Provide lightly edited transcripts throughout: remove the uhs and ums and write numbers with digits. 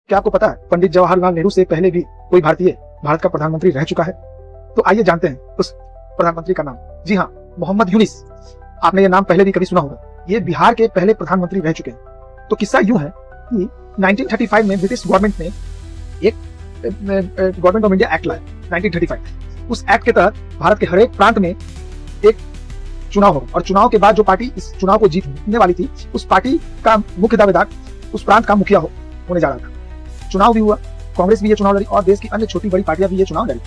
क्या आपको पता है पंडित जवाहरलाल नेहरू से पहले भी कोई भारतीय भारत का प्रधानमंत्री रह चुका है? तो आइए जानते हैं उस प्रधानमंत्री का नाम। जी हाँ, मोहम्मद यूनिस। आपने ये नाम पहले भी कभी सुना होगा। ये बिहार के पहले प्रधानमंत्री रह चुके हैं। तो किस्सा यूं है कि 1935 में ब्रिटिश गवर्नमेंट ने एक गवर्नमेंट ऑफ इंडिया एक्ट लाया 1935। उस एक्ट के तहत भारत के हर एक प्रांत में एक चुनाव होगा और चुनाव के बाद जो पार्टी इस चुनाव को जीतने वाली थी उस पार्टी का मुख्य दावेदार उस प्रांत का मुखिया होने जा रहा था। चुनाव भी हुआ, कांग्रेस भी ये चुनाव लड़ी और देश की अन्य छोटी बड़ी पार्टियां भी ये चुनाव लड़ी।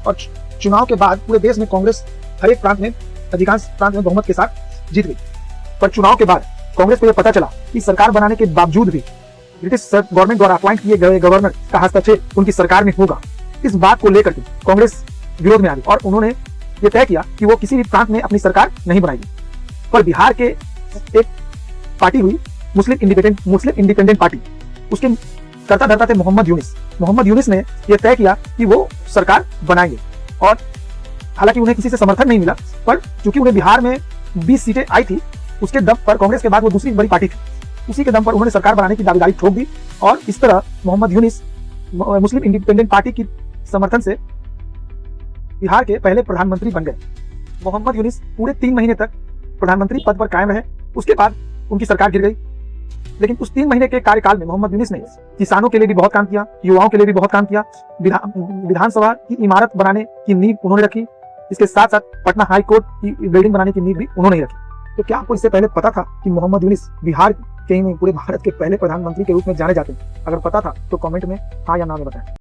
और चुनाव के बाद पूरे देश में कांग्रेस हर एक प्रांत में, अधिकांश प्रांत में बहुमत के साथ जीत गई। पर चुनाव के बाद कांग्रेस को यह पता चला कि सरकार बनाने के बावजूद भी ब्रिटिश गवर्नमेंट द्वारा अपॉइंट किए गए गवर्नर का हस्तक्षेप उनकी सरकार में होगा। इस बात को लेकर के कांग्रेस विरोध में आ गई और उन्होंने ये तय किया कि वो किसी भी प्रांत में अपनी सरकार नहीं बनाएगी। पर बिहार के एक पार्टी हुई मुस्लिम इंडिपेंडेंट पार्टी, उसके कर्ता धर्ता थे मोहम्मद यूनिस। मोहम्मद यूनिस ने यह तय किया कि वो सरकार बनाएंगे और हालांकि उन्हें किसी से समर्थन नहीं मिला, पर चूंकि उन्हें बिहार में 20 सीटें आई थी, उसके दम पर कांग्रेस के बाद वो दूसरी बड़ी पार्टी थी, उसी के दम पर उन्होंने सरकार बनाने की दावेदारी ठोक दी और इस तरह मोहम्मद यूनिस मुस्लिम इंडिपेंडेंट पार्टी की समर्थन से बिहार के पहले प्रधानमंत्री बन गए। मोहम्मद यूनिस पूरे 3 महीने तक प्रधानमंत्री पद पर कायम रहे। उसके बाद उनकी सरकार गिर गई, लेकिन उस 3 महीने के कार्यकाल में मोहम्मद यूनिस ने किसानों के लिए भी बहुत काम किया, युवाओं के लिए भी बहुत काम किया। विधानसभा की इमारत बनाने की नींव उन्होंने रखी। इसके साथ साथ पटना हाई कोर्ट की बिल्डिंग बनाने की नींव भी उन्होंने रखी। तो क्या आपको इससे पहले पता था कि मोहम्मद यूनिस बिहार के ही नहीं पूरे भारत के पहले प्रधानमंत्री के रूप में जाने जाते हैं? अगर पता था तो कमेंट में हाँ या ना में बताएं।